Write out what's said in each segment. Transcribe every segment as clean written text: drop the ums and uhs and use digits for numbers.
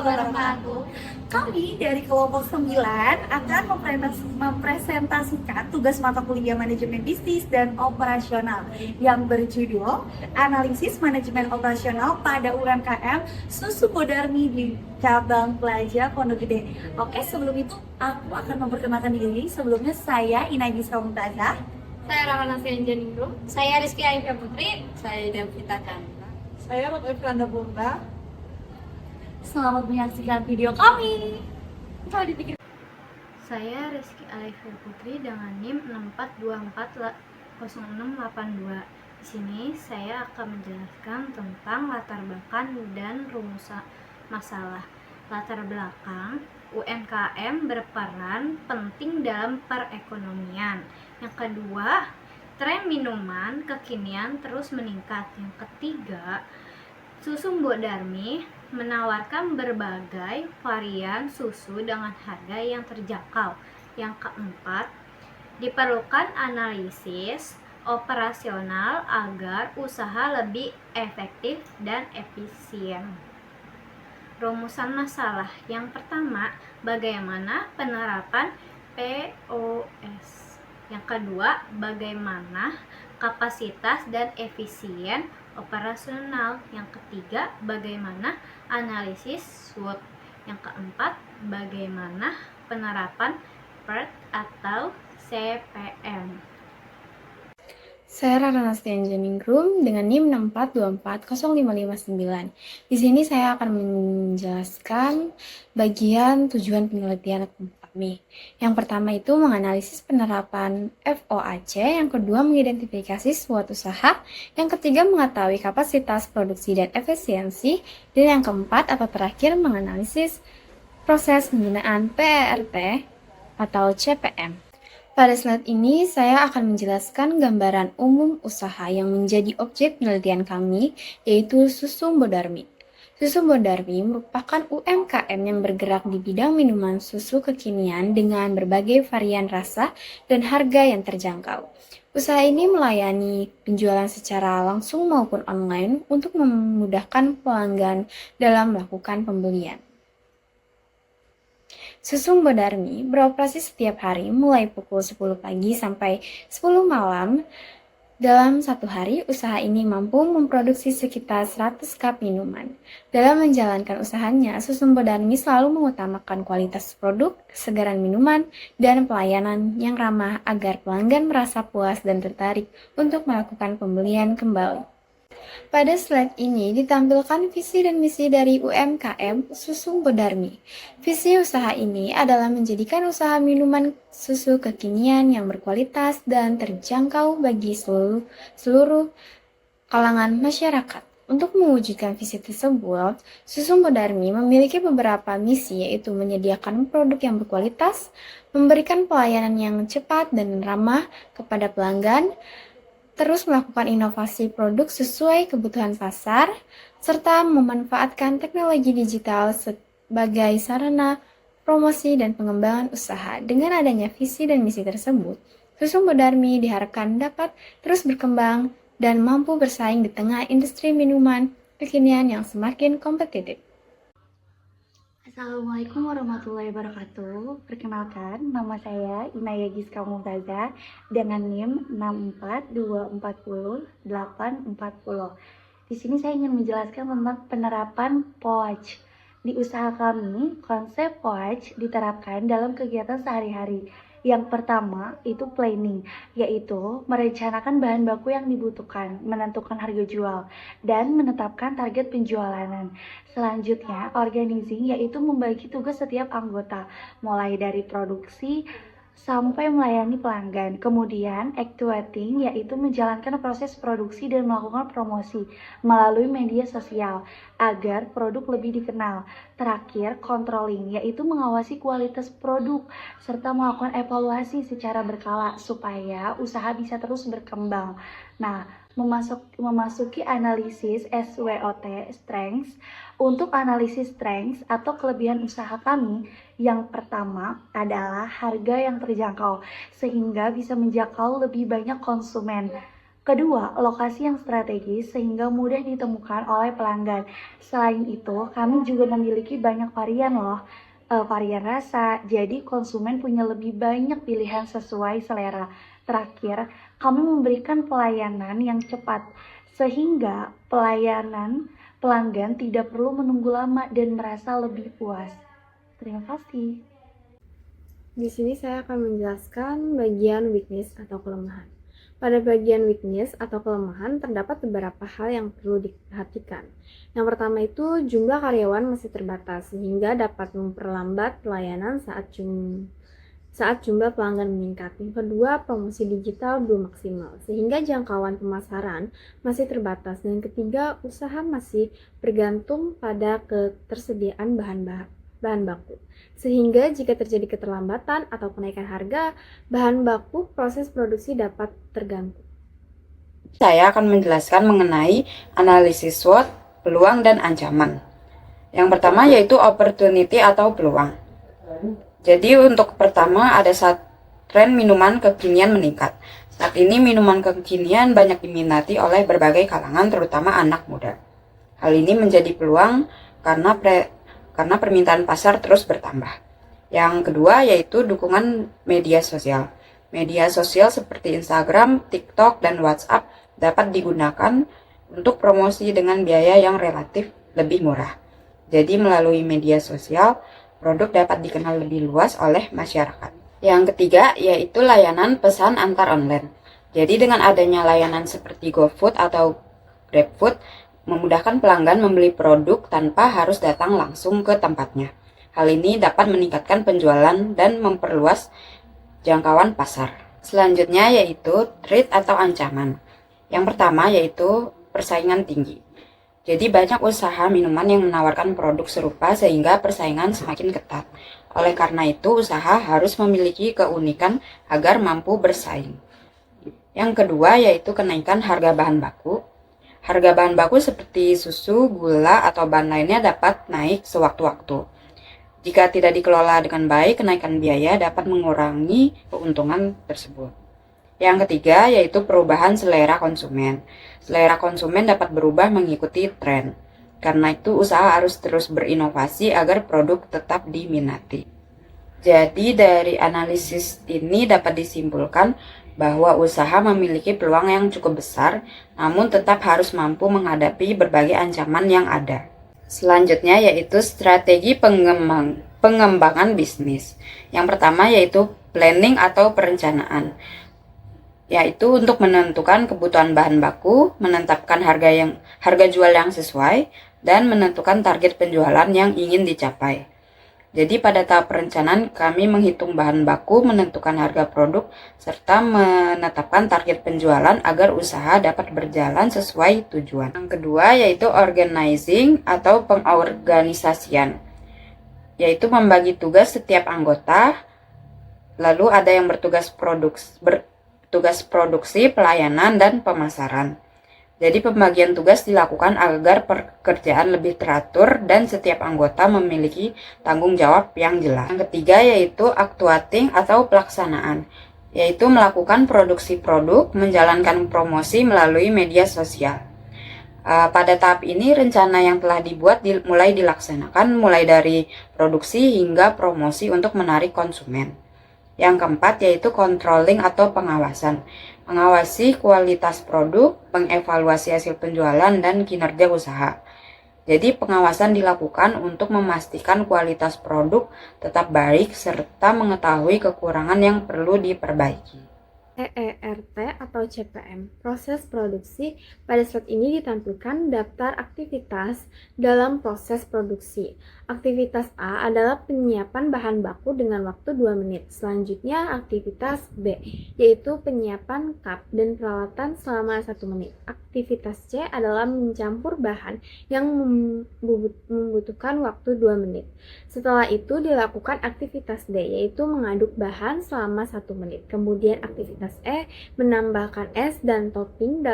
wabarakatuh. Kami dari kelompok 9 akan mempresentasikan tugas mata kuliah manajemen bisnis dan operasional yang berjudul Analisis Manajemen Operasional pada UMKM Susu Bodarmi di Cabang Pelajar Pondok Gede. Oke, sebelum itu aku akan memperkenalkan diri. Sebelumnya saya Inagis Mumtazah. Saya Rahana Sianjaningrum. Saya Rizky Aifah Putri. Saya Devita Chandra. Saya Rot Efranda Bunda. Selamat menyaksikan video kami. Kalau dipikir. Saya Rizky Aifah Putri dengan NIM 64240682. Di sini saya akan menjelaskan tentang latar belakang dan rumusan masalah. Latar belakang, UMKM berperan penting dalam perekonomian. Yang kedua, tren minuman kekinian terus meningkat. Yang ketiga, Susu Mbok Darmi menawarkan berbagai varian susu dengan harga yang terjangkau. Yang keempat, diperlukan analisis operasional agar usaha lebih efektif dan efisien. Rumusan masalah yang pertama, bagaimana penerapan POS. Yang kedua, bagaimana kapasitas dan efisien operasional. Yang ketiga, bagaimana analisis SWOT. Yang keempat, bagaimana penerapan PERT atau CPM. Saya Rana Sianjaningrum dengan NIM 64240559. Di sini saya akan menjelaskan bagian tujuan penelitian kami. Yang pertama itu menganalisis penerapan FOAC, yang kedua mengidentifikasi suatu usaha, yang ketiga mengetahui kapasitas produksi dan efisiensi, dan yang keempat atau terakhir menganalisis proses penggunaan PERT atau CPM. Pada slide ini, saya akan menjelaskan gambaran umum usaha yang menjadi objek penelitian kami, yaitu Susu Mbok Darmi. Susu Mbok Darmi merupakan UMKM yang bergerak di bidang minuman susu kekinian dengan berbagai varian rasa dan harga yang terjangkau. Usaha ini melayani penjualan secara langsung maupun online untuk memudahkan pelanggan dalam melakukan pembelian. Susu Mbok Darmi beroperasi setiap hari mulai pukul 10 pagi sampai 10 malam. Dalam satu hari, usaha ini mampu memproduksi sekitar 100 cup minuman. Dalam menjalankan usahanya, Susu Mbok Darmi selalu mengutamakan kualitas produk, kesegaran minuman, dan pelayanan yang ramah agar pelanggan merasa puas dan tertarik untuk melakukan pembelian kembali. Pada slide ini ditampilkan visi dan misi dari UMKM Susu Mbok Darmi. Visi usaha ini adalah menjadikan usaha minuman susu kekinian yang berkualitas dan terjangkau bagi seluruh kalangan masyarakat. Untuk mewujudkan visi tersebut, Susu Mbok Darmi memiliki beberapa misi, yaitu menyediakan produk yang berkualitas, memberikan pelayanan yang cepat dan ramah kepada pelanggan, terus melakukan inovasi produk sesuai kebutuhan pasar, serta memanfaatkan teknologi digital sebagai sarana promosi dan pengembangan usaha. Dengan adanya visi dan misi tersebut, Susu Mbok Darmi diharapkan dapat terus berkembang dan mampu bersaing di tengah industri minuman kekinian yang semakin kompetitif. Assalamualaikum warahmatullahi wabarakatuh. Perkenalkan, nama saya Inaya Giska Mumtazah dengan NIM 64240840. Di sini saya ingin menjelaskan tentang penerapan POAC. Di usaha kami, konsep POAC diterapkan dalam kegiatan sehari-hari. Yang pertama itu planning, yaitu merencanakan bahan baku yang dibutuhkan, menentukan harga jual, dan menetapkan target penjualan. Selanjutnya, organizing, yaitu membagi tugas setiap anggota, mulai dari produksi sampai melayani pelanggan. Kemudian, actuating, yaitu menjalankan proses produksi dan melakukan promosi melalui media sosial agar produk lebih dikenal. Terakhir, controlling, yaitu mengawasi kualitas produk serta melakukan evaluasi secara berkala supaya usaha bisa terus berkembang. Nah, memasuki analisis SWOT, strengths. Untuk analisis strengths atau kelebihan usaha kami, yang pertama adalah harga yang terjangkau sehingga bisa menjangkau lebih banyak konsumen. Kedua, lokasi yang strategis sehingga mudah ditemukan oleh pelanggan. Selain itu, kami juga memiliki banyak varian loh, varian rasa, jadi konsumen punya lebih banyak pilihan sesuai selera. Terakhir, kami memberikan pelayanan yang cepat, sehingga pelayanan pelanggan tidak perlu menunggu lama dan merasa lebih puas. Terima kasih. Di sini saya akan menjelaskan bagian weakness atau kelemahan. Pada bagian weakness atau kelemahan terdapat beberapa hal yang perlu diperhatikan. Yang pertama itu jumlah karyawan masih terbatas sehingga dapat memperlambat pelayanan saat jumlah pelanggan meningkat. Yang kedua, promosi digital belum maksimal sehingga jangkauan pemasaran masih terbatas. Dan yang ketiga, usaha masih bergantung pada ketersediaan bahan baku. Sehingga jika terjadi keterlambatan atau kenaikan harga bahan baku, proses produksi dapat terganggu. Saya akan menjelaskan mengenai analisis SWOT, peluang dan ancaman. Yang pertama yaitu opportunity atau peluang. Jadi untuk pertama ada tren minuman kekinian meningkat. Saat ini minuman kekinian banyak diminati oleh berbagai kalangan terutama anak muda. Hal ini menjadi peluang karena permintaan pasar terus bertambah. Yang kedua yaitu dukungan media sosial. Media sosial seperti Instagram, TikTok, dan WhatsApp dapat digunakan untuk promosi dengan biaya yang relatif lebih murah. Jadi melalui media sosial, produk dapat dikenal lebih luas oleh masyarakat. Yang ketiga yaitu layanan pesan antar online. Jadi dengan adanya layanan seperti GoFood atau GrabFood, memudahkan pelanggan membeli produk tanpa harus datang langsung ke tempatnya. Hal ini dapat meningkatkan penjualan dan memperluas jangkauan pasar. Selanjutnya yaitu threat atau ancaman. Yang pertama yaitu persaingan tinggi. Jadi banyak usaha minuman yang menawarkan produk serupa sehingga persaingan semakin ketat. Oleh karena itu usaha harus memiliki keunikan agar mampu bersaing. Yang kedua yaitu kenaikan harga bahan baku. Harga bahan baku seperti susu, gula, atau bahan lainnya dapat naik sewaktu-waktu. Jika tidak dikelola dengan baik, kenaikan biaya dapat mengurangi keuntungan tersebut. Yang ketiga yaitu perubahan selera konsumen. Selera konsumen dapat berubah mengikuti tren. Karena itu usaha harus terus berinovasi agar produk tetap diminati. Jadi dari analisis ini dapat disimpulkan bahwa usaha memiliki peluang yang cukup besar, namun tetap harus mampu menghadapi berbagai ancaman yang ada. Selanjutnya yaitu strategi pengembangan bisnis. Yang pertama yaitu planning atau perencanaan, yaitu untuk menentukan kebutuhan bahan baku, menetapkan harga jual yang sesuai, dan menentukan target penjualan yang ingin dicapai. Jadi pada tahap perencanaan kami menghitung bahan baku, menentukan harga produk, serta menetapkan target penjualan agar usaha dapat berjalan sesuai tujuan. Yang kedua yaitu organizing atau pengorganisasian, yaitu membagi tugas setiap anggota, lalu ada yang bertugas produksi, pelayanan, dan pemasaran. Jadi pembagian tugas dilakukan agar pekerjaan lebih teratur dan setiap anggota memiliki tanggung jawab yang jelas. Yang ketiga yaitu actuating atau pelaksanaan, yaitu melakukan produksi produk, menjalankan promosi melalui media sosial. Pada tahap ini rencana yang telah dibuat mulai dilaksanakan, mulai dari produksi hingga promosi untuk menarik konsumen. Yang keempat yaitu controlling atau pengawasan. Mengawasi kualitas produk, mengevaluasi hasil penjualan dan kinerja usaha. Jadi pengawasan dilakukan untuk memastikan kualitas produk tetap baik serta mengetahui kekurangan yang perlu diperbaiki. EERT atau CPM, proses produksi. Pada slide ini ditampilkan daftar aktivitas dalam proses produksi. Aktivitas A adalah penyiapan bahan baku dengan waktu 2 menit. Selanjutnya aktivitas B, yaitu penyiapan cup dan peralatan selama 1 menit. Aktivitas C adalah mencampur bahan yang membutuhkan waktu 2 menit. Setelah itu dilakukan aktivitas D, yaitu mengaduk bahan selama 1 menit. Kemudian aktivitas E, menambahkan es dan topping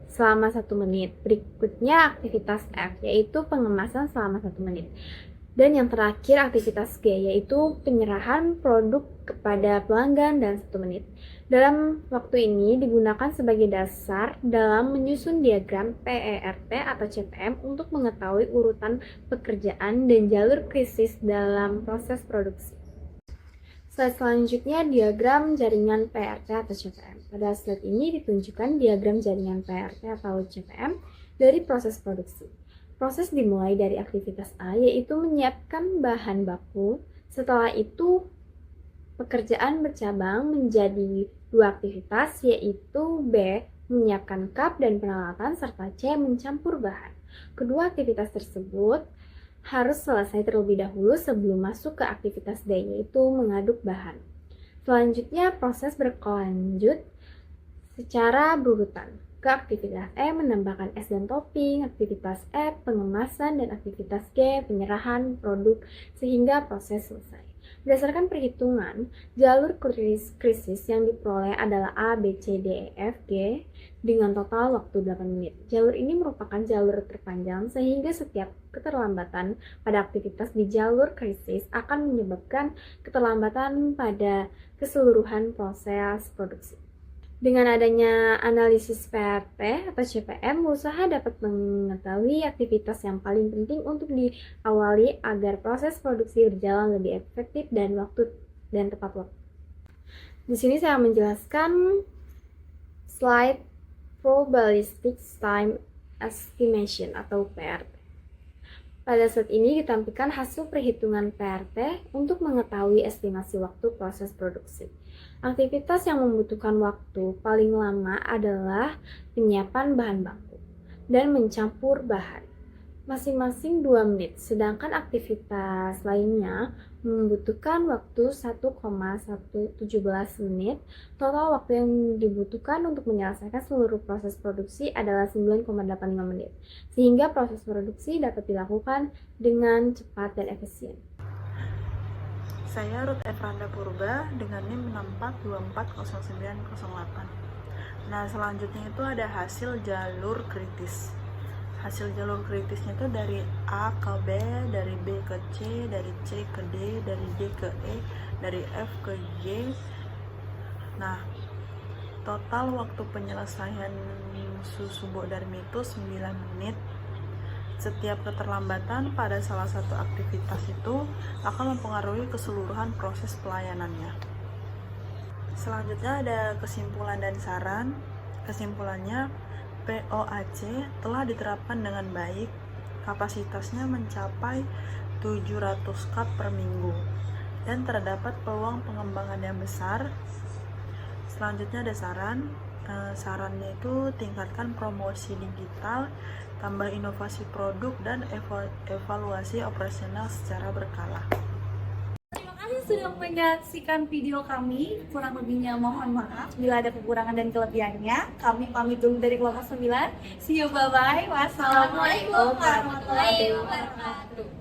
selama 1 menit. Berikutnya aktivitas F, yaitu pengemasan selama 1 menit. Dan yang terakhir aktivitas G yaitu penyerahan produk kepada pelanggan dan 1 menit. Dalam waktu ini digunakan sebagai dasar dalam menyusun diagram PERT atau CPM untuk mengetahui urutan pekerjaan dan jalur krisis dalam proses produksi. Slide selanjutnya diagram jaringan PERT atau CPM. Pada slide ini ditunjukkan diagram jaringan PERT atau CPM dari proses produksi. Proses dimulai dari aktivitas A yaitu menyiapkan bahan baku. Setelah itu pekerjaan bercabang menjadi 2 aktivitas yaitu B menyiapkan cup dan peralatan serta C mencampur bahan. Kedua aktivitas tersebut harus selesai terlebih dahulu sebelum masuk ke aktivitas D yaitu mengaduk bahan. Selanjutnya proses berlanjut secara berurutan. Ke aktivitas E menambahkan es dan topping, aktivitas F pengemasan, dan aktivitas G penyerahan produk sehingga proses selesai. Berdasarkan perhitungan, jalur krisis yang diperoleh adalah A, B, C, D, E, F, G dengan total waktu 8 menit. Jalur ini merupakan jalur terpanjang sehingga setiap keterlambatan pada aktivitas di jalur krisis akan menyebabkan keterlambatan pada keseluruhan proses produksi. Dengan adanya analisis PRT atau CPM, usaha dapat mengetahui aktivitas yang paling penting untuk diawali agar proses produksi berjalan lebih efektif dan tepat waktu. Di sini saya menjelaskan slide Probabilistic Time Estimation atau PRT. Pada slide ini ditampilkan hasil perhitungan PRT untuk mengetahui estimasi waktu proses produksi. Aktivitas yang membutuhkan waktu paling lama adalah penyiapan bahan baku dan mencampur bahan, masing-masing 2 menit, sedangkan aktivitas lainnya membutuhkan waktu 1,117 menit. Total waktu yang dibutuhkan untuk menyelesaikan seluruh proses produksi adalah 9,85 menit, sehingga proses produksi dapat dilakukan dengan cepat dan efisien. Saya Ruth Efranda Purba dengan NIM 64240908. Nah, selanjutnya itu ada hasil jalur kritis. Hasil jalur kritisnya itu dari A ke B, dari B ke C, dari C ke D, dari D ke E, dari F ke G. Nah, total waktu penyelesaian susubodarmi itu 9 menit. Setiap keterlambatan pada salah satu aktivitas itu akan mempengaruhi keseluruhan proses pelayanannya. Selanjutnya ada kesimpulan dan saran. Kesimpulannya, POAC telah diterapkan dengan baik. Kapasitasnya mencapai 700 cup per minggu dan terdapat peluang pengembangan yang besar. Selanjutnya ada saran. Sarannya itu tingkatkan promosi digital, tambah inovasi produk, dan evaluasi operasional secara berkala. Terima kasih sudah menyaksikan video kami. Kurang lebihnya mohon maaf bila ada kekurangan dan kelebihannya. Kami pamit dulu dari kelompok 9. See you, bye-bye. Wassalamualaikum warahmatullahi wabarakatuh.